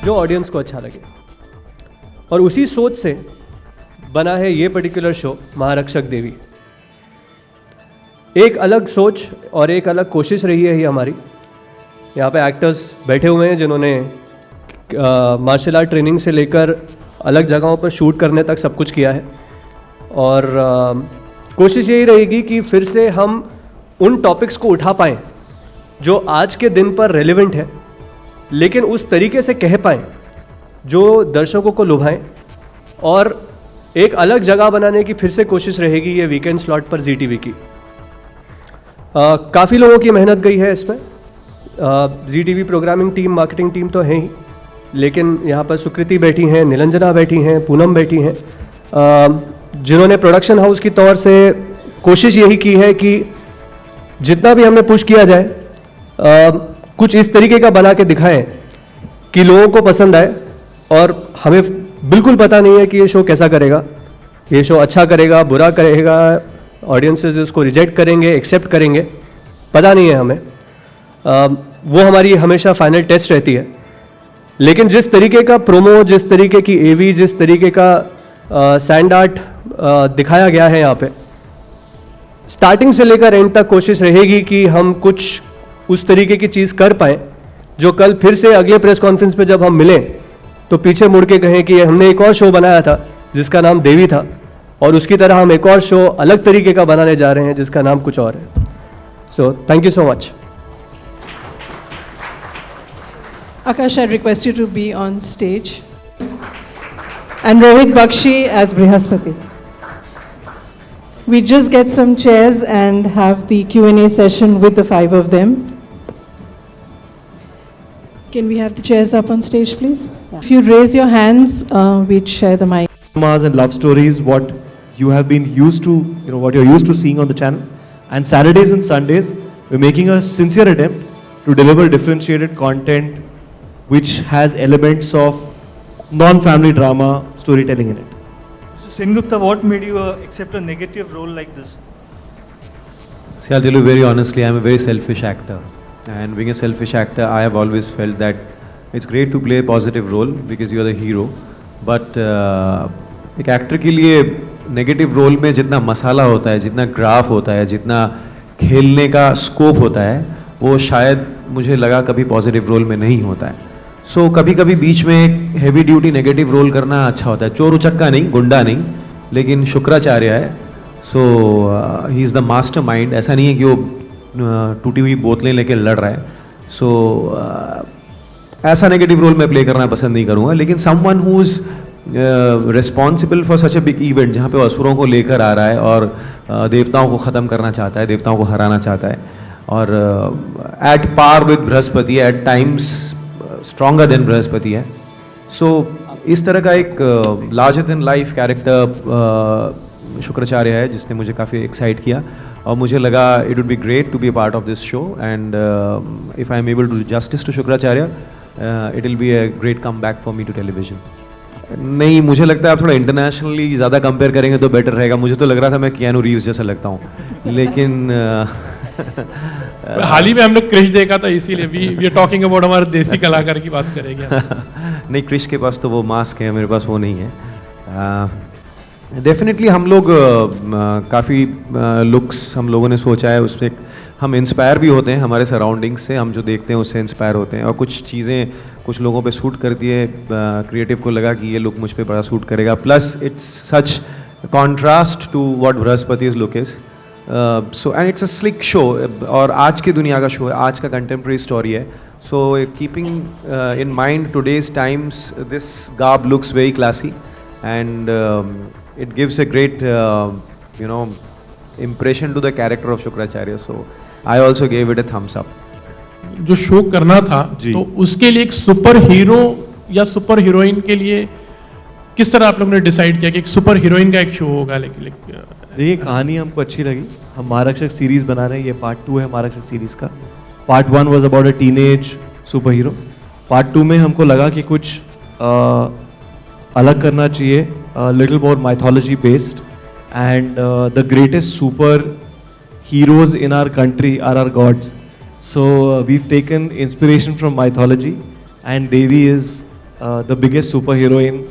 जो ऑडियंस को अच्छा लगे। और उसी सोच से बना है ये पर्टिकुलर शो महारक्षक देवी। एक अलग सोच और एक अलग कोशिश रही है ये हमारी। यहाँ पे एक्टर्स बैठे हुए हैं जिन्होंने मार्शल आर्ट ट्रेनिंग से लेकर अलग जगहों पर शूट करने तक सब कुछ किया है। और कोशिश यही रहेगी कि फिर से हम उन टॉपिक्स को उठा पाएँ जो आज के दिन पर रेलेवेंट है, लेकिन उस तरीके से कह पाएँ जो दर्शकों को लुभाएं। और एक अलग जगह बनाने की फिर से कोशिश रहेगी ये वीकेंड स्लॉट पर जी टीवी की। काफ़ी लोगों की मेहनत गई है इसमें। Zee TV programming team, marketing team तो है ही, लेकिन यहाँ पर सुकृति बैठी हैं, निरंजना बैठी हैं, पूनम बैठी हैं, जिन्होंने प्रोडक्शन हाउस की तौर से कोशिश यही की है कि जितना भी हमने पुश किया जाए कुछ इस तरीके का बना के दिखाएं कि लोगों को पसंद आए। और हमें बिल्कुल पता नहीं है कि ये शो कैसा करेगा, ये शो अच्छा करेगा, बुरा करेगा, ऑडियंसेस उसको रिजेक्ट करेंगे, एक्सेप्ट करेंगे, पता नहीं है हमें। वो हमारी हमेशा फाइनल टेस्ट रहती है। लेकिन जिस तरीके का प्रोमो, जिस तरीके की एवी, जिस तरीके का सैंड आर्ट दिखाया गया है यहाँ पे, स्टार्टिंग से लेकर एंड तक कोशिश रहेगी कि हम कुछ उस तरीके की चीज़ कर पाएँ जो कल फिर से अगले प्रेस कॉन्फ्रेंस पे जब हम मिलें तो पीछे मुड़ के कहें कि हमने एक और शो बनाया था जिसका नाम देवी था, और उसकी तरह हम एक और शो अलग तरीके का बनाने जा रहे हैं जिसका नाम कुछ और है। So thank you so much. Akash, I request you to be on stage. And Rohit Bakshi as Brihaspati. We just get some chairs and have the Q&A session with the five of them. Can we have the chairs up on stage, please? Yeah. If you raise your hands, we'd share the mic. Dramas and love stories, what you have been used to, what you're used to seeing on the channel. And Saturdays and Sundays, we're making a sincere attempt to deliver differentiated content which has elements of non-family drama storytelling in it. So Sengupta, what made you accept a negative role like this? See, I'll tell you very honestly, I'm a very selfish actor. And being a selfish actor, I have always felt that it's great to play a positive role because you are the hero. But एक actor के लिए negative role में जितना मसाला होता है, जितना graph होता है, जितना खेलने का स्कोप होता है, वो शायद मुझे लगा कभी पॉजिटिव रोल में नहीं होता है। सो कभी कभी बीच में एक हैवी ड्यूटी नेगेटिव रोल करना अच्छा होता है। चोर उचक्का नहीं, गुंडा नहीं, लेकिन शुक्राचार्य है। So he is the mastermind. ऐसा नहीं है कि वो टूटी हुई बोतलें लेके लड़ रहा है। सो ऐसा नेगेटिव रोल मैं प्ले करना पसंद नहीं करूँगा। लेकिन someone who is responsible for such a big event, जहाँ पे असुरों को लेकर आ रहा है और देवताओं को ख़त्म करना चाहता है, देवताओं को हराना चाहता है, और at par with Brihaspati, at times stronger than Brihaspati है। सो इस तरह का एक larger than life character Shukracharya है जिसने मुझे काफ़ी एक्साइट किया, और मुझे लगा it would be great to be a part of this show. And if I am able to do justice to Shukracharya, it will be a great come back for me to television. नहीं, मुझे लगता है आप थोड़ा internationally ज़्यादा compare करेंगे तो better रहेगा। मुझे तो लग रहा था मैं कियानू रीव्स जैसा लगता हूँ, लेकिन हाल ही में हमने क्रिश देखा था, इसीलिए वी आर टॉकिंग अबाउट हमारे देसी कलाकार की बात करेंगे। नहीं, क्रिश के पास तो वो मास्क है, मेरे पास वो नहीं है। डेफिनेटली हम लोग काफ़ी लुक्स हम लोगों ने सोचा है, उससे हम इंस्पायर भी होते हैं हमारे सराउंडिंग्स से। हम जो देखते हैं उससे इंस्पायर होते हैं, और कुछ चीज़ें कुछ लोगों पे सूट करती है। क्रिएटिव को लगा कि ये लुक मुझ पे बड़ा सूट करेगा। Plus it's such contrast to what Brihaspati's look is. So and it's a slick show, और आज की दुनिया का शो है, आज का कंटेम्प्रेरी स्टोरी है। So keeping in mind today's times, this garb looks very classy and it gives a great impression to the character of Shukracharya. So I also gave it a thumbs up. जो show करना था तो उसके लिए एक super hero या super heroine के लिए किस तरह आप लोगों ने डिसाइड किया कि एक सुपर हीरोइन का एक शो होगा? देखिए, कहानी हमको अच्छी लगी। हम महारक्षक सीरीज बना रहे हैं, ये पार्ट 2 है महारक्षक सीरीज का। Part 1 was about a teenage super hero. Part 2 में हमको लगा कि कुछ अलग करना चाहिए, little more mythology based, and the greatest super heroes in our country are our gods. So we've taken inspiration from mythology, and Devi is the biggest superheroine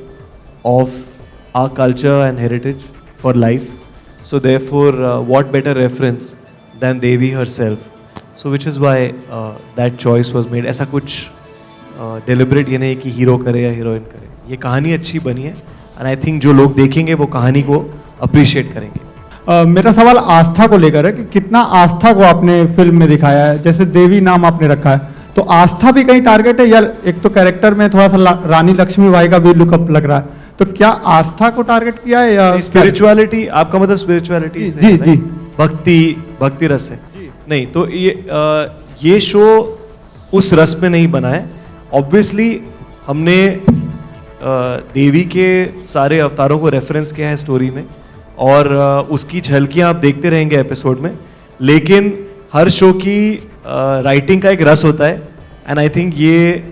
of our culture and heritage for life. So therefore, what better reference than Devi herself? So which is why that choice was made. ऐसा कुछ deliberate ये नहीं कि hero करे या heroine करे. ये कहानी अच्छी बनी है and I think जो लोग देखेंगे वो कहानी को appreciate करेंगे. मेरा सवाल आस्था को लेकर है कि कितना आस्था को आपने फिल्म में दिखाया है. जैसे देवी नाम आपने रखा है, तो आस्था भी कहीं टारगेट है, या एक तो कैरेक्टर में थोड़ा सा रानी लक्ष्मीबाई का भी लुकअप लग रहा है, तो क्या आस्था को टारगेट किया है या स्पिरिचुअलिटी? आपका मतलब स्पिरिचुअलिटी? जी जी. भक्ति रस है. नहीं तो ये शो उस रस में नहीं बना है. ऑब्वियसली हमने देवी के सारे अवतारों को रेफरेंस किया है स्टोरी में, और उसकी झलकियां आप देखते रहेंगे एपिसोड में. लेकिन हर शो की राइटिंग का एक रस होता है, एंड आई थिंक ये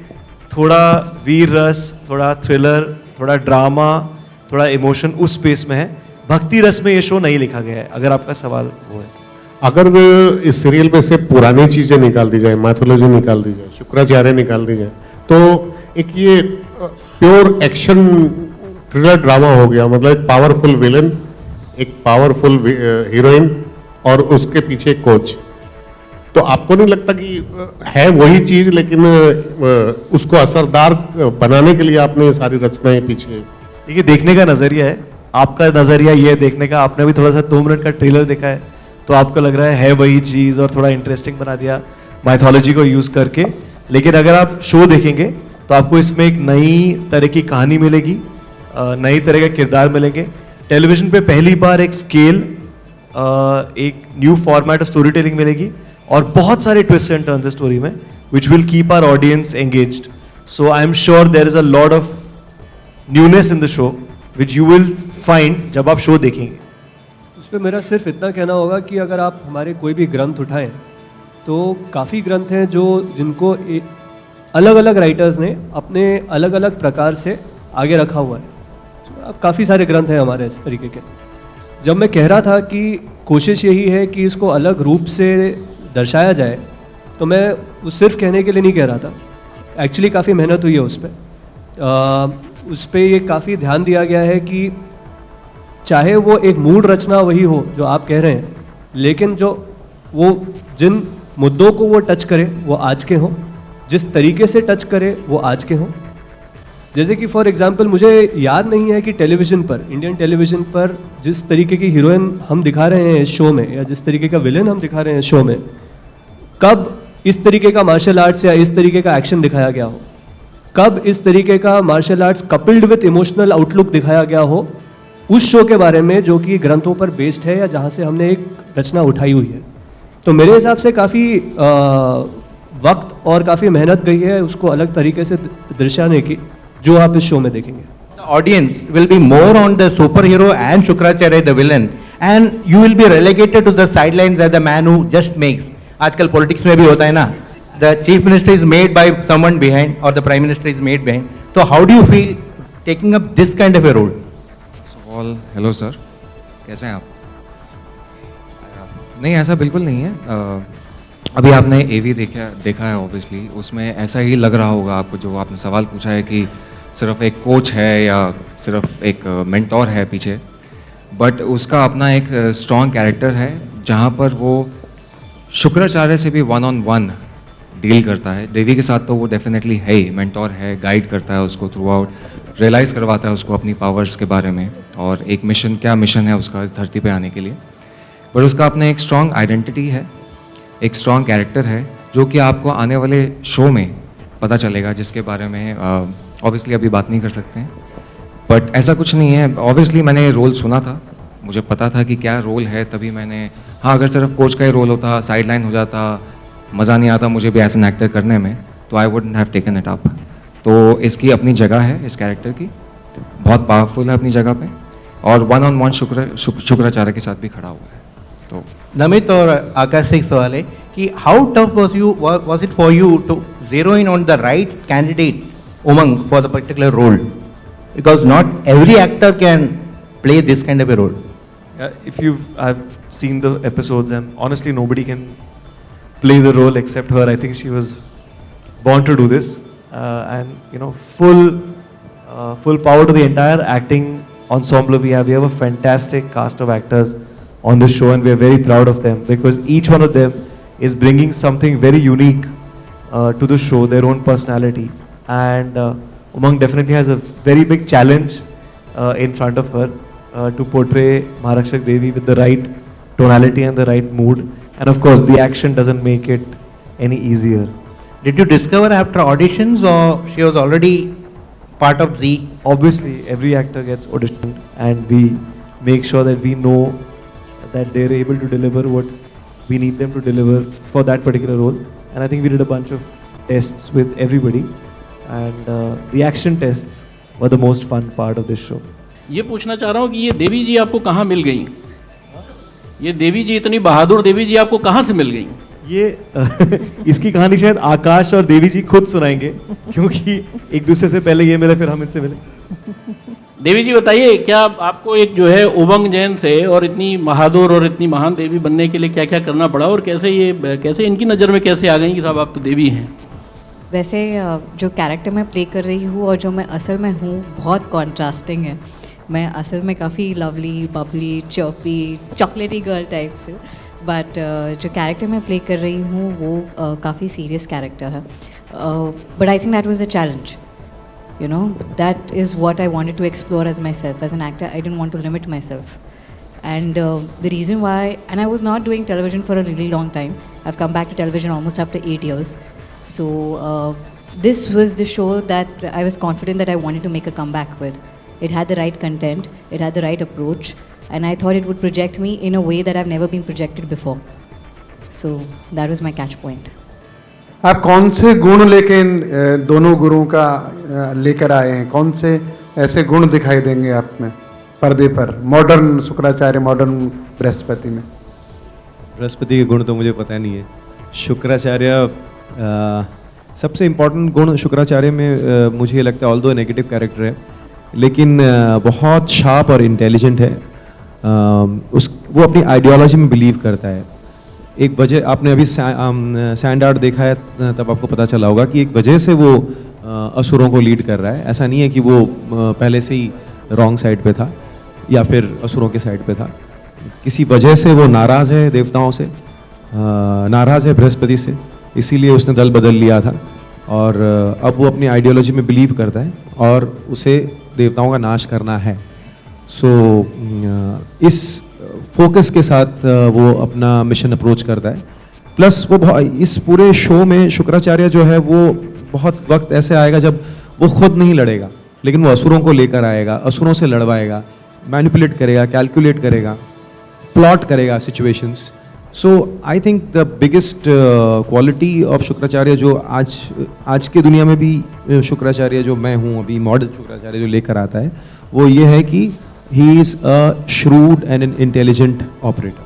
थोड़ा वीर रस, थोड़ा थ्रिलर, थोड़ा ड्रामा, थोड़ा इमोशन उस स्पेस में है. भक्ति रस में ये शो नहीं लिखा गया है, अगर आपका सवाल वो है. अगर इस सीरियल में से पुरानी चीजें निकाल दी जाए, माइथोलॉजी निकाल दी जाए, शुक्राचार्य निकाल दी जाए, तो एक ये प्योर एक्शन थ्रिलर ड्रामा हो गया. मतलब एक पावरफुल विलन, एक पावरफुल हीरोइन और उसके पीछे कोच. तो आपको नहीं लगता कि है वही चीज, लेकिन उसको असरदार बनाने के लिए आपने ये सारी रचनाएं पीछे? देखिए, देखने का नजरिया है. आपका नजरिया ये है देखने का. आपने भी थोड़ा सा 2 मिनट का ट्रेलर देखा है, तो आपको लग रहा है वही चीज और थोड़ा इंटरेस्टिंग बना दिया माइथोलॉजी को यूज करके. लेकिन अगर आप शो देखेंगे तो आपको इसमें एक नई तरह की कहानी मिलेगी, नई तरह के किरदार मिलेंगे. टेलीविजन पे पहली बार एक स्केल, एक new format of story telling मिलेगी, और बहुत सारे ट्विस्ट एंड टर्न्स है स्टोरी में, which will keep our audience engaged. So I am sure there is a lot of newness in the show which you will find जब आप show देखेंगे. उस पर मेरा सिर्फ इतना कहना होगा कि अगर आप हमारे कोई भी ग्रंथ उठाएं तो काफ़ी ग्रंथ हैं जिनको अलग अलग राइटर्स ने अपने अलग अलग प्रकार से आगे रखा हुआ है. अब काफ़ी सारे ग्रंथ हैं हमारे इस तरीके के. जब मैं कह रहा था कि कोशिश यही है कि इसको अलग रूप से दर्शाया जाए, तो मैं वो सिर्फ कहने के लिए नहीं कह रहा था. एक्चुअली काफ़ी मेहनत हुई है उस पर ये काफ़ी ध्यान दिया गया है कि चाहे वो एक मूल रचना वही हो जो आप कह रहे हैं, लेकिन जो वो जिन मुद्दों को वो टच करे वो आज के हों, जिस तरीके से टच करे वो आज के हों. जैसे कि फॉर एग्जांपल मुझे याद नहीं है कि टेलीविज़न पर, इंडियन टेलीविज़न पर जिस तरीके की हीरोइन हम दिखा रहे हैं इस शो में, या जिस तरीके का विलेन हम दिखा रहे हैं इस शो में, कब इस तरीके का मार्शल आर्ट्स या इस तरीके का एक्शन दिखाया गया हो, कब इस तरीके का martial arts coupled with emotional outlook दिखाया गया हो उस शो के बारे में जो कि ग्रंथों पर बेस्ड है या जहाँ से हमने एक रचना उठाई हुई है. तो मेरे हिसाब से काफ़ी वक्त और काफ़ी मेहनत गई है उसको अलग तरीके से दर्शाने की, जो आप इस शो में देखेंगे. The audience will be more on the superhero and Shukracharya the villain, and you will be relegated to the sidelines as the man who just makes. आजकल पॉलिटिक्स में भी होता है ना, the chief minister is made by someone behind or the prime minister is made behind. So how do you feel taking up this kind of a role? Hello sir, कैसे हैं आप? नहीं, ऐसा बिल्कुल नहीं है. अभी आपने एवी देखा है ऑब्वियसली, उसमें ऐसा ही लग रहा होगा आपको जो आपने सवाल पूछा है कि सिर्फ एक कोच है या सिर्फ एक मेंटोर है पीछे, बट उसका अपना एक स्ट्रॉन्ग कैरेक्टर है जहाँ पर वो शुक्राचार्य से भी 1-on-1 डील करता है. देवी के साथ तो वो डेफिनेटली है ही, मेंटोर है, गाइड करता है उसको थ्रू आउट, रियलाइज़ करवाता है उसको अपनी पावर्स के बारे में और एक मिशन, क्या मिशन है उसका इस धरती पे आने के लिए. पर उसका अपना एक स्ट्रॉन्ग आइडेंटिटी है, एक स्ट्रॉन्ग कैरेक्टर है जो कि आपको आने वाले शो में पता चलेगा, जिसके बारे में ऑब्वियसली अभी बात नहीं कर सकते हैं. बट ऐसा कुछ नहीं है. ऑब्वियसली मैंने रोल सुना था, मुझे पता था कि क्या रोल है, तभी मैंने, हाँ अगर सिर्फ कोच का ही रोल होता, साइड लाइन हो जाता, मज़ा नहीं आता मुझे भी एज एन एक्टर करने में, तो I wouldn't have taken it up. तो इसकी अपनी जगह है, इस कैरेक्टर की बहुत पावरफुल है अपनी जगह पे, और 1-on-1 शुक्राचार्य के साथ भी खड़ा हुआ है. तो नमित और आकाश से एक सवाल है कि how tough was it for you to zero in on the right candidate Umang for the particular role, because not every actor can play this kind of a role. If I've seen the episodes, and honestly nobody can play the role except her. I think she was born to do this, and full full power to the entire acting ensemble we have. We have a fantastic cast of actors on this show, and we are very proud of them because each one of them is bringing something very unique to the show, their own personality. And Umang definitely has a very big challenge in front of her to portray Maharakshak Devi with the right tonality and the right mood. And of course, the action doesn't make it any easier. Did you discover after auditions or she was already part of Z? Obviously, every actor gets auditioned, and we make sure that we know that they're able to deliver what we need them to deliver for that particular role. And I think we did a bunch of tests with everybody, and the action tests were the most fun part of this show. ये पूछना चाह रहा हूँ कि ये देवी जी आपको कहाँ मिल गई? ये देवी जी, इतनी बहादुर देवी जी आपको कहाँ से मिल गई? ये इसकी कहानी शायद आकाश और देवी जी खुद सुनाएंगे, क्योंकि एक दूसरे से पहले ये मिले, फिर हम इनसे मिले। देवी जी बताइए, क्या आपको एक जो है उमंग जैन से और इतनी बहादुर और इतनी महान देवी बनने के लिए क्या क्या करना पड़ा, और कैसे इनकी नज़र में कैसे आ गई कि साहब आप तो देवी हैं? वैसे जो कैरेक्टर मैं प्ले कर रही हूँ और जो मैं असल में हूँ बहुत कॉन्ट्रास्टिंग है। मैं असल में काफ़ी लवली, बबली, चर्पी, चॉकलेटी गर्ल टाइप से, बट जो कैरेक्टर मैं प्ले कर रही हूँ वो काफ़ी सीरियस कैरेक्टर है। But I think that was the challenge, you know, that is what I wanted to explore as myself. As an actor, I didn't want to limit myself. And the reason why, and I was not doing television for a really long time. I've come back to television almost after 8 years. So this was the show that I was confident that I wanted to make a comeback with. It had the right content, it had the right approach, and I thought it would project me in a way that I've never been projected before. So that was my catch point. आप कौन से गुण लेके इन दोनों गुरुओं का लेकर आए हैं? कौन से ऐसे गुण दिखाई देंगे आप में पर्दे पर, मॉडर्न शुक्राचार्य, मॉडर्न बृहस्पति में? बृहस्पति के गुण तो मुझे पता नहीं है। शुक्राचार्य सबसे इम्पोर्टेंट गुण शुक्राचार्य में मुझे लगता है, ऑल्दो नेगेटिव कैरेक्टर है, लेकिन बहुत शार्प और इंटेलिजेंट है। वो अपनी आइडियोलॉजी में बिलीव करता है। एक वजह, आपने अभी सैंड आर्ट देखा है तब आपको पता चला होगा कि एक वजह से वो असुरों को लीड कर रहा है। ऐसा नहीं है कि वो पहले से ही रॉन्ग साइड पे था या फिर असुरों के साइड पे था। किसी वजह से वो नाराज़ है देवताओं से, नाराज़ है बृहस्पति से, इसीलिए उसने दल बदल लिया था। और अब वो अपनी आइडियोलॉजी में बिलीव करता है और उसे देवताओं का नाश करना है। सो इस फोकस के साथ वो अपना मिशन अप्रोच करता है। प्लस वो इस पूरे शो में शुक्राचार्य जो है वो बहुत वक्त ऐसे आएगा जब वो खुद नहीं लड़ेगा, लेकिन वो असुरों को लेकर आएगा, असुरों से लड़वाएगा, मैनिपुलेट करेगा, कैलकुलेट करेगा, प्लॉट करेगा situations. So I think the biggest quality of Shukracharya जो आज के दुनिया में भी शुक्राचार्य जो मैं हूँ अभी, मॉडल शुक्राचार्य जो लेकर आता है, वो ये है कि he is a shrewd and an intelligent operator.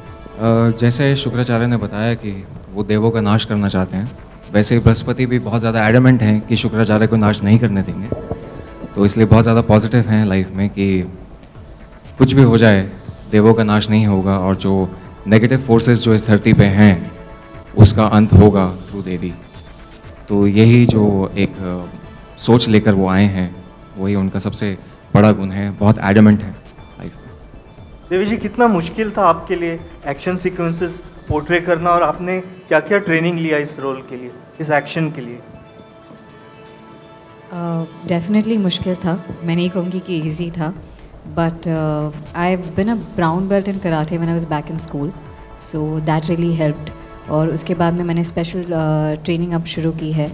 जैसे शुक्राचार्य ने बताया कि वो देवों का नाश करना चाहते हैं, वैसे ही बृहस्पति भी बहुत ज़्यादा एडमेंट हैं कि शुक्राचार्य को नाश नहीं करने देंगे। तो इसलिए बहुत ज़्यादा पॉजिटिव हैं लाइफ में कि कुछ भी हो जाए देवों का नाश नहीं होगा, और जो नेगेटिव फोर्सेस जो इस धरती पे हैं उसका अंत होगा थ्रू देवी। तो यही जो एक सोच लेकर वो आए हैं, वही उनका सबसे बड़ा गुण है। बहुत एडमेंट है लाइफ में। देवी जी, कितना मुश्किल था आपके लिए एक्शन सीक्वेंसेस पोर्ट्रे करना, और आपने क्या क्या ट्रेनिंग लिया इस रोल के लिए, इस एक्शन के लिए? डेफिनेटली मुश्किल था, मैं नहीं कहूँगी कि इजी था, but I have been a brown belt in karate when I was back in school, so that really helped. और उसके बाद में मैंने स्पेशल ट्रेनिंग अब शुरू की है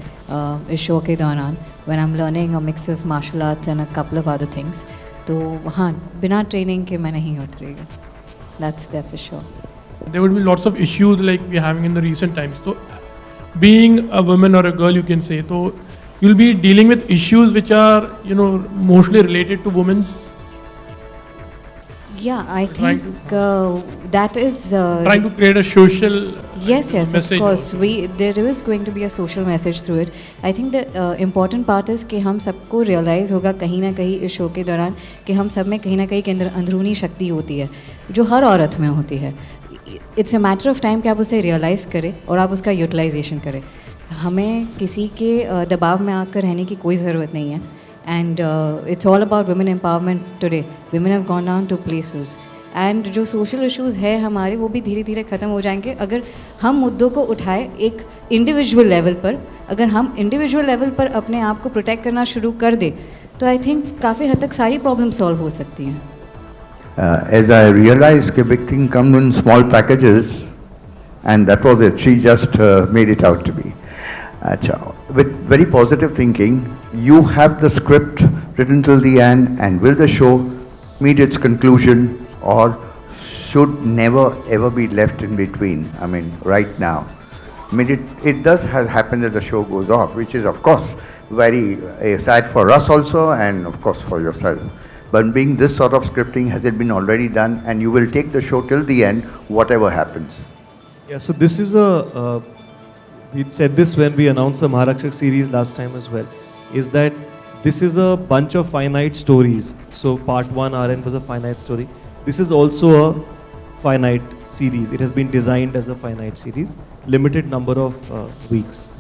इस शो के दौरान, when I am learning a mix of martial arts and a couple of other things. तो हाँ, बिना ट्रेनिंग के मैं नहीं उतरेगी, that's there for sure. There would be lots of issues like we're having in the recent times. So, being a woman or a girl, you can say, so you'll be dealing with issues which are, you know, mostly related to women's. Yeah, I think that is trying to create a social yes, message. Of course, there is going to be a social message through it. I think the important part is कि हम सबको realize होगा कहीं ना कहीं इस show के दौरान कि हम सब में कहीं ना कहीं के अंदर अंदरूनी शक्ति होती है जो हर औरत में होती है। It's a matter of time कि आप उसे रियलाइज़ करें और आप उसका यूटिलाइजेशन करें। हमें किसी के दबाव में आकर रहने की कोई ज़रूरत नहीं है, And it's all about women empowerment today. Women have gone down to places. And जो सोशल इश्यूज़ है हमारे वो भी धीरे धीरे ख़त्म हो जाएंगे अगर हम मुद्दों को उठाए एक इंडिविजुअल लेवल पर. अगर हम इंडिविजुअल लेवल पर अपने आप को प्रोटेक्ट करना शुरू कर दे तो आई थिंक काफ़ी हद तक सारी प्रॉब्लम सॉल्व हो सकती हैं. As I realized कि big thing come in small packages, and that was it. She just made it out to be. अच्छा, with very positive thinking, you have the script written till the end, and will the show meet its conclusion or should never ever be left in between? I mean, right now. I mean, it does happen that the show goes off, which is of course very sad for us also, and of course for yourself. But being this sort of scripting, has it been already done, and you will take the show till the end, whatever happens? Yeah, so this is we said this when we announced the Maharakshak series last time as well, is that this is a bunch of finite stories. So part 1, RN was a finite story. This is also a finite series. It has been designed as a finite series, limited number of weeks.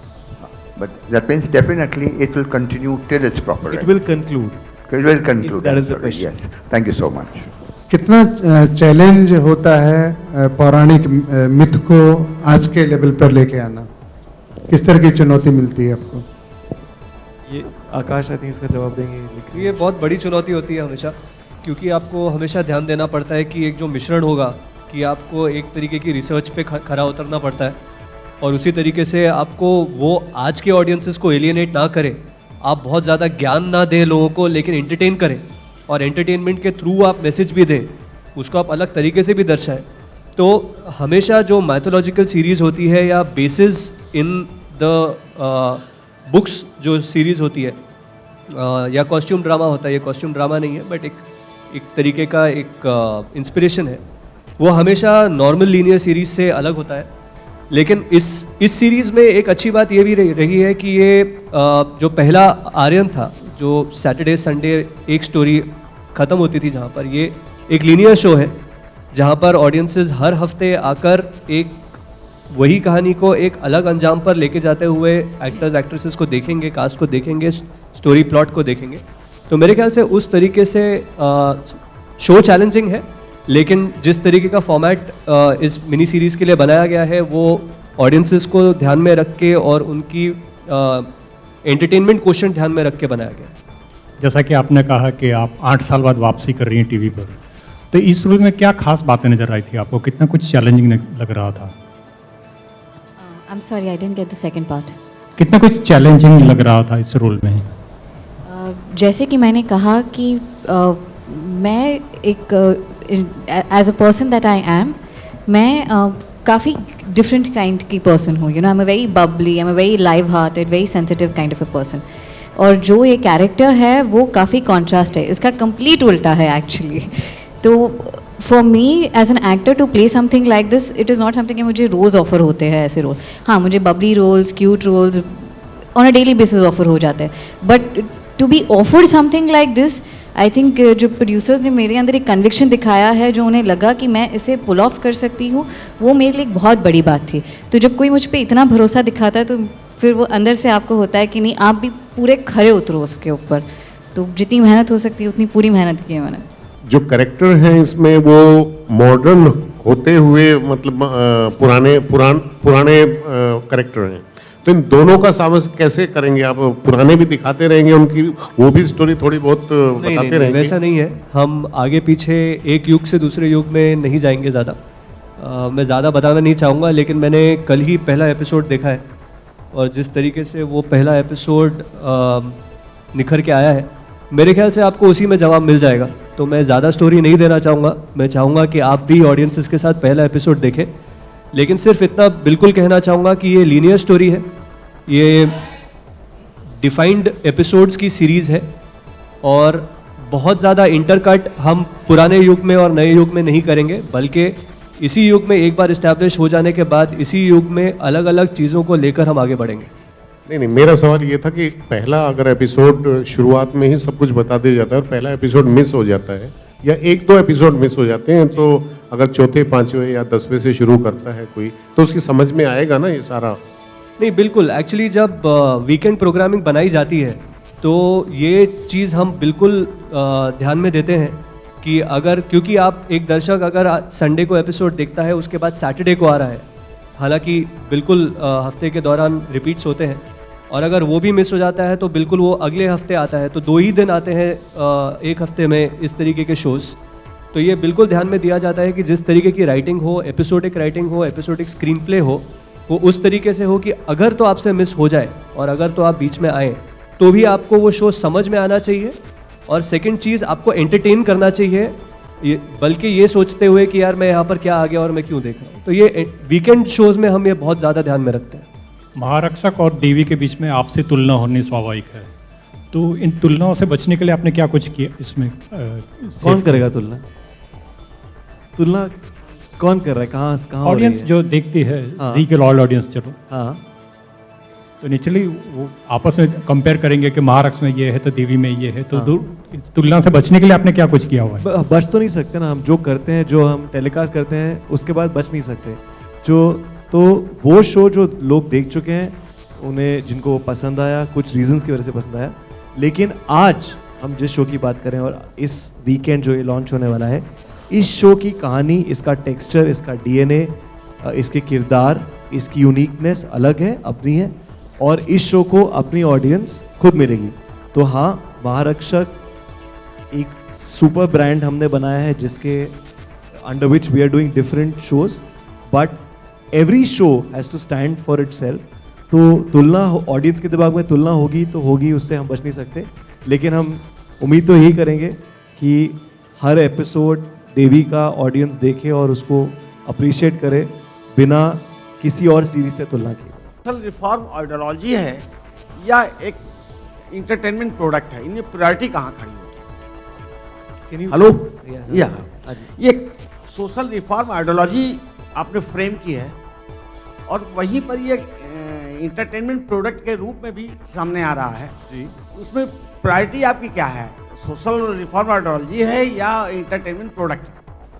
But that means definitely it will continue till its proper It end. will conclude. It will conclude. If that is the story, question. Yes. Thank you so much. कितना challenge होता है पौराणिक myth को आज के level पर लेके आना? किस तरह की चुनौती मिलती है आपको? ये आकाश आई थिंक इसका जवाब देंगे. ये बहुत बड़ी चुनौती होती है हमेशा, क्योंकि आपको हमेशा ध्यान देना पड़ता है कि एक जो मिश्रण होगा कि आपको एक तरीके की रिसर्च पे खरा उतरना पड़ता है और उसी तरीके से आपको वो आज के ऑडियंसेस को एलियनेट ना करे. आप बहुत ज़्यादा ज्ञान ना दें लोगों को, लेकिन एंटरटेन करें और एंटरटेनमेंट के थ्रू आप मैसेज भी दें, उसको आप अलग तरीके से भी दर्शाएं. तो हमेशा जो मैथोलॉजिकल सीरीज़ होती है या बेसिस इन द बुक्स जो सीरीज़ होती है या कॉस्ट्यूम ड्रामा होता है, ये कॉस्ट्यूम ड्रामा नहीं है बट एक तरीके का एक इंस्पिरेशन है, वो हमेशा नॉर्मल लीनियर सीरीज़ से अलग होता है. लेकिन इस सीरीज़ में एक अच्छी बात ये भी रही है कि ये जो पहला आर्यन था, जो सैटरडे संडे एक स्टोरी ख़त्म होती थी, जहाँ पर ये एक लीनियर शो है जहाँ पर ऑडियंसेस हर हफ्ते आकर एक वही कहानी को एक अलग अंजाम पर लेके जाते हुए एक्टर्स एक्ट्रेसेस को देखेंगे, कास्ट को देखेंगे, स्टोरी प्लॉट को देखेंगे. तो मेरे ख्याल से उस तरीके से शो चैलेंजिंग है, लेकिन जिस तरीके का फॉर्मेट इस मिनी सीरीज़ के लिए बनाया गया है वो ऑडियंसेस को ध्यान में रख के और उनकी एंटरटेनमेंट क्वेश्चन ध्यान में रख के बनाया गया है. जैसा कि आपने कहा कि आप 8 साल बाद वापसी कर रही हैं टीवी पर, तो इस रोल में क्या खास बातें नजर आई थी आपको? कितना कुछ चैलेंजिंग लग रहा था? I'm sorry, I didn't get the second part. कितना कुछ चैलेंजिंग लग रहा था इस रोल में? जैसे कि मैंने कहा कि मैं एक as a person that I am, मैं काफ़ी डिफरेंट काइंड की पर्सन हूँ. You know, I am a very bubbly, I am a very live hearted, very sensitive kind of a person. और जो ये कैरेक्टर है वो काफ़ी कॉन्ट्रास्ट है, इसका कंप्लीट उल्टा है एक्चुअली. तो for me as an actor to play something like this, it is not something कि मुझे रोज़ ऑफर होते हैं ऐसे रोल. हाँ, मुझे bubbly roles, cute roles on a daily basis offer हो जाते हैं, but to be offered something like this, I think जो प्रोड्यूसर्स ने मेरे अंदर एक कन्विक्शन दिखाया है, जो उन्हें लगा कि मैं इसे पुल ऑफ कर सकती हूँ, वो मेरे लिए एक बहुत बड़ी बात थी. तो जब कोई मुझ पर इतना भरोसा दिखाता है तो फिर वो अंदर से आपको होता है कि नहीं, आप भी पूरे खरे उतरो उसके ऊपर. तो जितनी मेहनत हो सकती है उतनी पूरी मेहनत की है मैंने. जो कैरेक्टर हैं इसमें वो मॉडर्न होते हुए मतलब पुराने कैरेक्टर हैं, तो इन दोनों का सामंजस्य कैसे करेंगे आप? पुराने भी दिखाते रहेंगे, उनकी वो भी स्टोरी थोड़ी बहुत बताते रहेंगे? वैसा नहीं है, हम आगे पीछे एक युग से दूसरे युग में नहीं जाएंगे ज़्यादा. मैं ज़्यादा बताना नहीं चाहूँगा, लेकिन मैंने कल ही पहला एपिसोड देखा है और जिस तरीके से वो पहला एपिसोड निखर के आया है, मेरे ख्याल से आपको उसी में जवाब मिल जाएगा. तो मैं ज़्यादा स्टोरी नहीं देना चाहूँगा. मैं चाहूँगा कि आप भी ऑडियंसेस के साथ पहला एपिसोड देखें, लेकिन सिर्फ इतना बिल्कुल कहना चाहूँगा कि ये लीनियर स्टोरी है, ये डिफाइंड एपिसोड्स की सीरीज़ है और बहुत ज़्यादा इंटरकट हम पुराने युग में और नए युग में नहीं करेंगे, बल्कि इसी युग में एक बार इस्टेब्लिश हो जाने के बाद इसी युग में अलग अलग चीज़ों को लेकर हम आगे बढ़ेंगे. नहीं, मेरा सवाल ये था कि पहला अगर एपिसोड शुरुआत में ही सब कुछ बता दिया जाता है और पहला एपिसोड मिस हो जाता है या 1-2 एपिसोड मिस हो जाते हैं, तो अगर चौथे, 5वें या 10वें से शुरू करता है कोई, तो उसकी समझ में आएगा ना ये सारा? नहीं, बिल्कुल. एक्चुअली जब वीकेंड प्रोग्रामिंग बनाई जाती है तो ये चीज़ हम बिल्कुल ध्यान में देते हैं कि अगर, क्योंकि आप एक दर्शक अगर संडे को एपिसोड देखता है उसके बाद सैटरडे को आ रहा है, हालांकि बिल्कुल हफ्ते के दौरान रिपीट्स होते हैं, और अगर वो भी मिस हो जाता है तो बिल्कुल वो अगले हफ्ते आता है, तो 2 ही दिन आते हैं एक हफ्ते में इस तरीके के शोज़। तो ये बिल्कुल ध्यान में दिया जाता है कि जिस तरीके की राइटिंग हो, एपिसोडिक राइटिंग हो, एपिसोडिक स्क्रीन प्ले हो, वो उस तरीके से हो कि अगर तो आपसे मिस हो जाए और अगर तो आप बीच में आए तो भी आपको वो शो समझ में आना चाहिए, और सेकंड चीज़ आपको एंटरटेन करना चाहिए, बल्कि ये सोचते हुए कि यार मैं यहाँ पर क्या आ गया और मैं क्यों देख रहा हूँ। तो ये वीकेंड शोज़ में हम ये बहुत ज़्यादा ध्यान में रखते हैं। महारक्षक और देवी के बीच में आपसे तुलना होनी स्वाभाविक है, तो इन तुलनाओं से बचने के लिए आपने क्या कुछ किया इसमें? कौन करेगा तुलना? तुलना कौन कर रहा है? कहाँ हो रही ऑडियंस है? जो देखती है, हाँ। जी के ऑल ऑडियंस, चलो हाँ, तो नेचुरली वो आपस में कंपेयर करेंगे कि महारक्षक में ये है तो देवी में ये है, तो इस तुलना से बचने के लिए आपने क्या कुछ किया हुआ है? बच तो नहीं सकते ना हम, जो करते हैं, जो हम टेलीकास्ट करते हैं उसके बाद बच नहीं सकते। तो वो शो जो लोग देख चुके हैं, उन्हें जिनको वो पसंद आया, कुछ रीजंस की वजह से पसंद आया, लेकिन आज हम जिस शो की बात करें और इस वीकेंड जो ये लॉन्च होने वाला है, इस शो की कहानी, इसका टेक्सचर, इसका डीएनए, इसके किरदार, इसकी यूनिकनेस अलग है, अपनी है, और इस शो को अपनी ऑडियंस खुद मिलेगी। तो हाँ, महारक्षक एक सुपर ब्रांड हमने बनाया है जिसके under which we are doing different shows, but every show has to stand for itself. तो तुलना ऑडियंस के दिमाग में तुलना होगी तो होगी, उससे हम बच नहीं सकते, लेकिन हम उम्मीद तो यही करेंगे कि हर एपिसोड देवी का ऑडियंस देखे और उसको अप्रिशिएट करे बिना किसी और सीरीज से तुलना किए। सोशल रिफॉर्म आइडियोलॉजी है या एक इंटरटेनमेंट प्रोडक्ट है, इनमें प्रायोरिटी कहाँ खड़ी होती है? हेलो, ये सोशल रिफॉर्म आइडियोलॉजी आपने फ्रेम की है और वहीं पर ये इंटरटेनमेंट प्रोडक्ट के रूप में भी सामने आ रहा है जी। उसमें प्रायोरिटी आपकी क्या है? सोशल रिफॉर्म आइडियोलॉजी है या इंटरटेनमेंट प्रोडक्ट?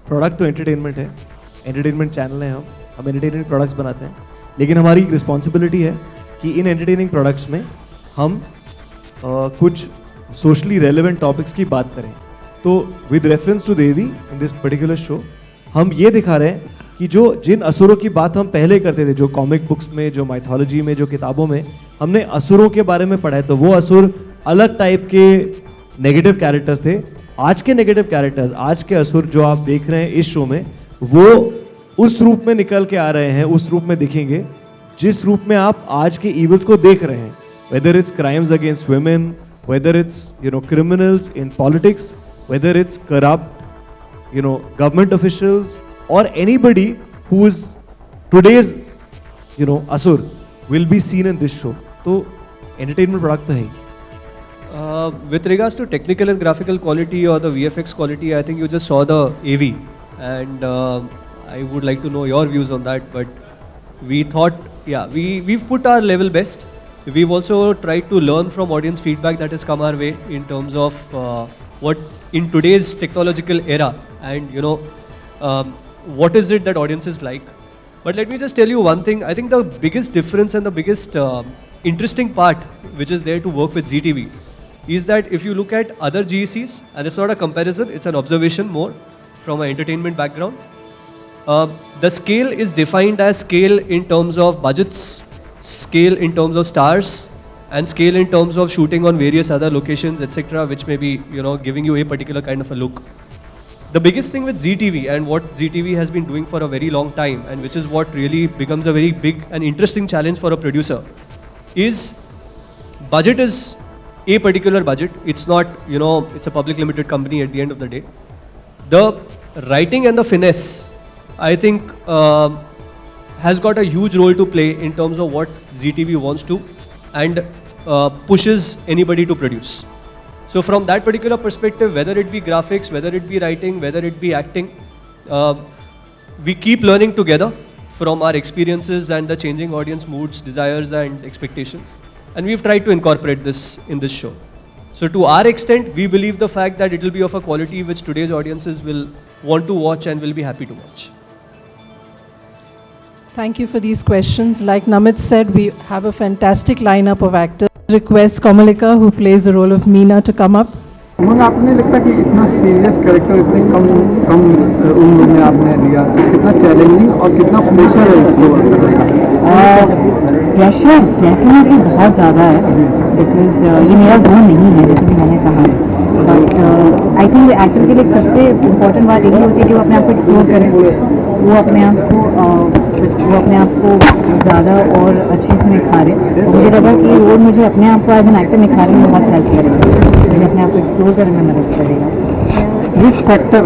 प्रोडक्ट तो एंटरटेनमेंट है, एंटरटेनमेंट चैनल है, हम एंटरटेनमेंट प्रोडक्ट्स बनाते हैं, लेकिन हमारी रिस्पॉन्सिबिलिटी है कि इन एंटरटेनिंग प्रोडक्ट्स में हम कुछ सोशली रेलेवेंट टॉपिक्स की बात करें। तो with reference to Devi in this particular show हम ये दिखा रहे हैं कि जो जिन असुरों की बात हम पहले करते थे, जो कॉमिक बुक्स में, जो माइथोलॉजी में, जो किताबों में हमने असुरों के बारे में पढ़ा है, तो वो असुर अलग टाइप के नेगेटिव कैरेक्टर्स थे। आज के नेगेटिव कैरेक्टर्स, आज के असुर जो आप देख रहे हैं इस शो में, वो उस रूप में निकल के आ रहे हैं, उस रूप में दिखेंगे जिस रूप में आप आज के इवल्स को देख रहे हैं, whether it's crimes against women, whether it's criminals in politics, whether it's corrupt government officials or anybody who is today's asur will be seen in this show. तो entertainment product तो है ही। With regards to technical and graphical quality or the VFX quality, I think you just saw the AV, and I would like to know your views on that. But we thought, we've put our level best. We've also tried to learn from audience feedback that has come our way in terms of what in today's technological era, and what is it that audiences like. But let me just tell you one thing. I think the biggest difference and the biggest interesting part which is there to work with ZTV is that if you look at other GECs, and it's not a comparison, it's an observation more from an entertainment background, the scale is defined as scale in terms of budgets, scale in terms of stars, and scale in terms of shooting on various other locations, etc., which may be giving you a particular kind of a look. The biggest thing with ZTV and what ZTV has been doing for a very long time, and which is what really becomes a very big and interesting challenge for a producer, is budget is a particular budget. It's not, it's a public limited company at the end of the day. The writing and the finesse, I think, has got a huge role to play in terms of what ZTV wants to and pushes anybody to produce. So from that particular perspective, whether it be graphics, whether it be writing, whether it be acting, we keep learning together from our experiences and the changing audience moods, desires and expectations. And we've tried to incorporate this in this show. So to our extent, we believe the fact that it will be of a quality which today's audiences will want to watch and will be happy to watch. Thank you for these questions. Like Namit said, we have a fantastic lineup of actors. Request Kamalika, who plays the role of Meena, to come up. उमंग, आपको नहीं लगता कि इतना serious character इतने कम उम्र में आपने लिया, तो कितना चैलेंजिंग और कितना प्रेशर है इसको करने का? प्रेशर डेफिनेटली बहुत ज़्यादा है, बिकॉज ये मेरा जोन नहीं है, जैसे कि मैंने कहा। बट आई थिंक एक्टर के लिए सबसे इम्पोर्टेंट बात यही होती है कि वो अपने आप को एक्सप्लोर करें, वो अपने आप को ज़्यादा और अच्छे से निखारे। मुझे लगा कि ये रोल मुझे अपने आप को एज एन एक्टर निखारने में बहुत हेल्प करेगा, मुझे अपने आप को एक्सप्लोर करने में मदद करेगा। रिस्क फैक्टर,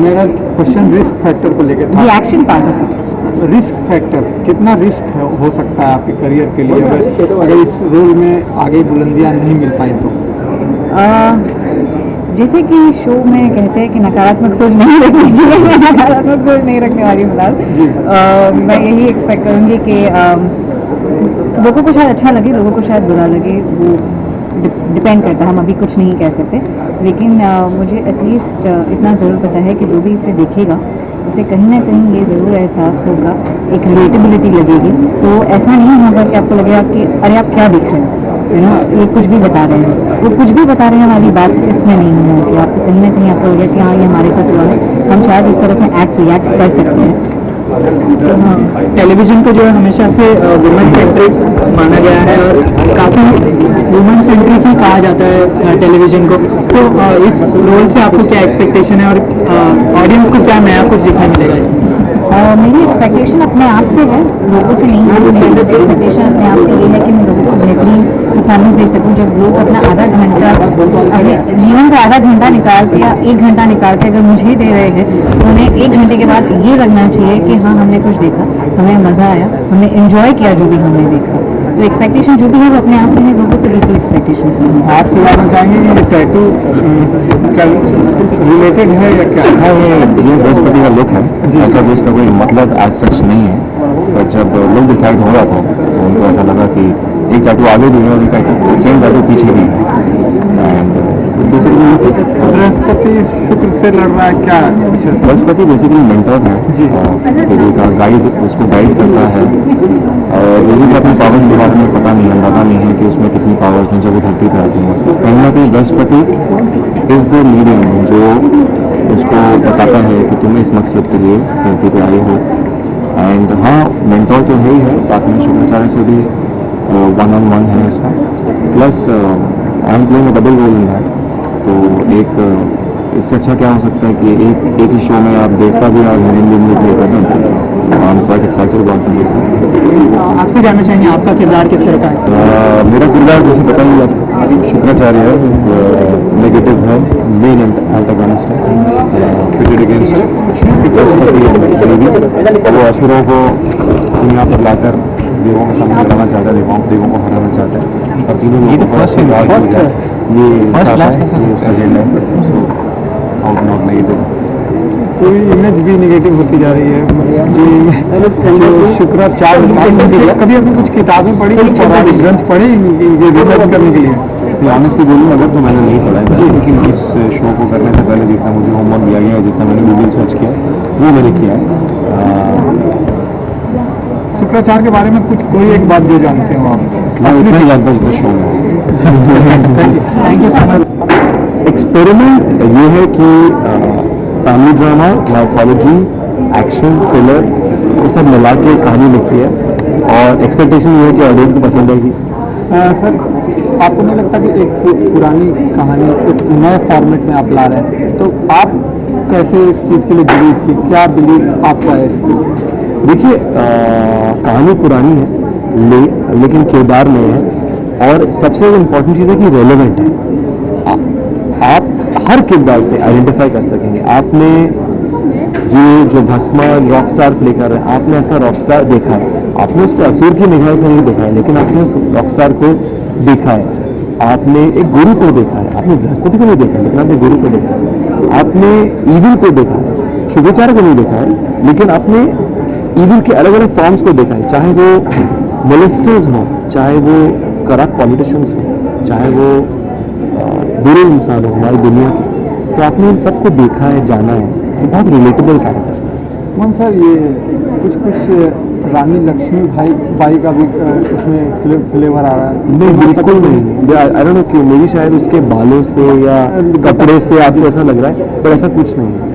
मेरा क्वेश्चन रिस्क फैक्टर को लेकर था। ये एक्शन पार्ट है। रिस्क फैक्टर, कितना रिस्क हो सकता है आपके करियर के लिए अगर इस रोल में आगे बुलंदियां नहीं मिल पाई तो? जैसे कि शो में कहते हैं कि नकारात्मक सोच नहीं रखनी चाहिए, मैं नकारात्मक सोच नहीं रखने वाली फिलहाल। मैं यही एक्सपेक्ट करूँगी कि लोगों को शायद अच्छा लगे, लोगों को शायद बुरा लगे, वो डिपेंड करता है, हम अभी कुछ नहीं कह सकते। लेकिन मुझे एटलीस्ट इतना ज़रूर पता है कि जो भी इसे देखेगा उसे कहीं ना कहीं ये ज़रूर एहसास होगा, एक रिलेटेबिलिटी लगेगी। तो ऐसा नहीं होगा कि आपको लगेगा कि अरे आप क्या देख रहे हैं, ये कुछ भी बता रहे हैं, वो कुछ भी बता रहे हैं वाली बात इसमें नहीं होगी। आपको कहीं ना कहीं आपको लगेगा कि हाँ ये हमारे साथ हुआ है, हम शायद इस तरह से रिएक्ट कर सकते हैं। टेलीविजन को जो है हमेशा से वुमेन सेंट्रिक माना गया है और काफ़ी वुमेन सेंट्रिक ही कहा जाता है टेलीविजन को। तो इस रोल से आपको क्या एक्सपेक्टेशन है और ऑडियंस को क्या नया कुछ दिखने मिलेगा इसमें? मेरी एक्सपेक्टेशन अपने आप से है, लोगों से नहीं है। मेरी एक्सपेक्टेशन अपने आप से ये है कि मैं लोगों को बेहतरीन परफॉर्मेंस दे सकूं। जब लोग अपना आधा घंटा, अपने जीवन का आधा घंटा निकाल के या 1 घंटा निकाल के अगर मुझे दे रहे हैं, तो उन्हें 1 घंटे के बाद ये लगना चाहिए कि हाँ हमने कुछ देखा, हमें मज़ा आया, हमने एंजॉय किया जो भी हमने देखा। तो एक्सपेक्टेशन जो भी है वो अपने आप से है, लोगों से बिल्कुल एक्सपेक्टेशन नहीं है। आपसे जानना चाहेंगे ये टैटू रिलेटेड है या क्या? हाँ, ये बृहस्पति का लुक है, ऐसा भी इसका कोई मतलब एज सच नहीं है। पर जब लुक डिसाइड हो रहा था तो उनको ऐसा लगा कि एक टैटू आगे भी है और एक सेम टैटू पीछे भी है। एंड बृहस्पति शुक्र से लड़ रहा है क्या? बृहस्पति बेसिकली मेंटर है, देवी का गाइड, उसको गाइड करता है। और देवी को अपनी पावर्स के बारे में पता नहीं, अंदाजा नहीं है कि उसमें कितनी पावर्स हैं जब वो धरती पर आती हैं। तो कहीं ना कहीं बृहस्पति इज़ द मीडियम जो उसको बताता है कि तुम इस मकसद के लिए धरती पर आए हो। एंड हाँ, मेंटोर तो है ही है, साथ में शुक्राचार्य से भी 1-on-1 है इसका। Plus I am playing a double role in that. तो एक इससे अच्छा क्या हो सकता है कि एक ही शो में आप देवता भी और हीरोइन भी प्ले कर दें। I am quite excited about it. आपसे जानना चाहेंगे आपका किरदार किस तरह का है? मेरा किरदार जैसे पता ही शुक्राचार्य है, नेगेटिव है, मेन एंटागनिस्ट है, क्रिकेट अगेंस्ट वो असुरों को दुनिया पर लाकर देवों के सामने लगाना चाहता है, देवों को हराना चाहता है। और तीनों लोगों को फर्स्ट पूरी इमेज भी नेगेटिव होती जा रही है कि जो शुक्राचार्य। कभी आपने कुछ किताबें पढ़ी, पौराणिक ग्रंथ पढ़े ये रिसर्च करने के लिए? ऑनेस्टली बोलूँ अगर तो मैंने नहीं पढ़ा है, लेकिन इस शो को करने से पहले जितना मुझे होमवर्क दिया गया है, जितना मैंने गूगल सर्च किया वो मैंने किया है। शुक्राचार्य के बारे में कुछ कोई एक बात जो जानते हो आप? मैं इतना ही जानता हूँ जितना शो में। Thank you so much. Experiment ये है कि family drama, mythology, action, thriller वो सब मिला के कहानी लिखी है और एक्सपेक्टेशन ये है कि ऑडियंस को पसंद आएगी। सर, आपको नहीं लगता कि एक पुरानी कहानी एक नए फॉर्मेट में आप ला रहे हैं, तो आप कैसे इस चीज़ के लिए बिलीव की, क्या बिलीव आपका है? देखिए, कहानी पुरानी है लेकिन किरदार नए है और सबसे इम्पोर्टेंट चीज़ है कि रेलेवेंट है। आप हर किरदार से आइडेंटिफाई कर सकेंगे। आपने ये जो भस्मा रॉकस्टार प्ले कर रहे हैं, आपने ऐसा रॉकस्टार देखा है, आपने उसको असुर की निगाह से नहीं देखा है, लेकिन आपने उस रॉकस्टार को देखा है। आपने एक गुरु को देखा है, आपने बृहस्पति को नहीं देखा है लेकिन आपने गुरु को देखा है। आपने ईविल को देखा है, शुक्राचार्य को नहीं देखा है, लेकिन आपने ईविल के अलग अलग फॉर्म्स को देखा है, चाहे वो मोलेस्टर्स हों, चाहे वो करप्ट पॉलिटिशियंस हों, चाहे वो बुरे इंसान हो हमारी दुनिया के। तो आपने इन सबको देखा है, जाना है। तो बहुत रिलेटेबल कैरेक्टर्स हैं। मन सर, ये कुछ रानी लक्ष्मी बाई का भी उसमें फ्लेवर आ रहा है? नहीं, बिल्कुल नहीं। आई डोंट नो क्यों, मेरी शायद उसके बालों से या कपड़े से आपको ऐसा लग रहा है, पर ऐसा कुछ नहीं है।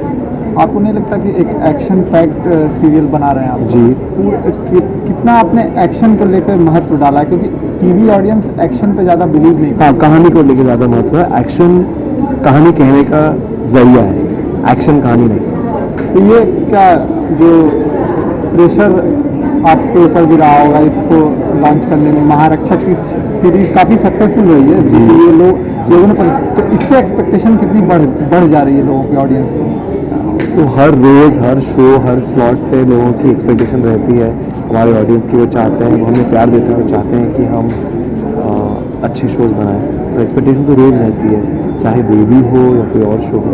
आपको नहीं लगता कि एक एक्शन पैक्ड सीरियल बना रहे हैं आप? जी। तो कितना आपने एक्शन को लेकर महत्व डाला है, क्योंकि टीवी ऑडियंस एक्शन पे ज़्यादा बिलीव नहीं करती। हाँ, कहानी को लेकर ज़्यादा महत्व है। एक्शन कहानी कहने का जरिया है, एक्शन कहानी नहीं। तो ये क्या जो प्रेशर आपके ऊपर भी रहा होगा इसको लॉन्च करने में, महारक्षक की सीरीज काफ़ी सक्सेसफुल रही है, ये लोगों ने, तो इससे एक्सपेक्टेशन कितनी बढ़ जा रही है लोगों की, ऑडियंस की? तो हर रोज़, हर शो, हर स्लॉट पे लोगों की एक्सपेक्टेशन रहती है हमारे ऑडियंस की। वो चाहते हैं, वो हमें प्यार देते हैं, वो चाहते हैं कि हम अच्छे शोज़ बनाएं। तो एक्सपेक्टेशन तो रोज़ रहती है, चाहे बेबी हो या कोई और शो हो।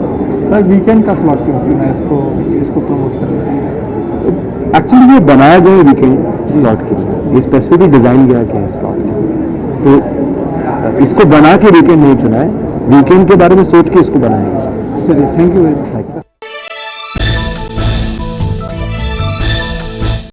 सर वीकेंड का स्लॉट क्यों चुना इसको प्रमोट करना? एक्चुअली ये बनाया गया वीकेंड स्लॉट के लिए, ये स्पेसिफिकली डिज़ाइन किया गया है स्लॉट के लिए। तो इसको बना के वीकेंड नहीं चुना है, वीकेंड के बारे में सोच के इसको बनाया गया। चलिए, थैंक यू वेरी मच।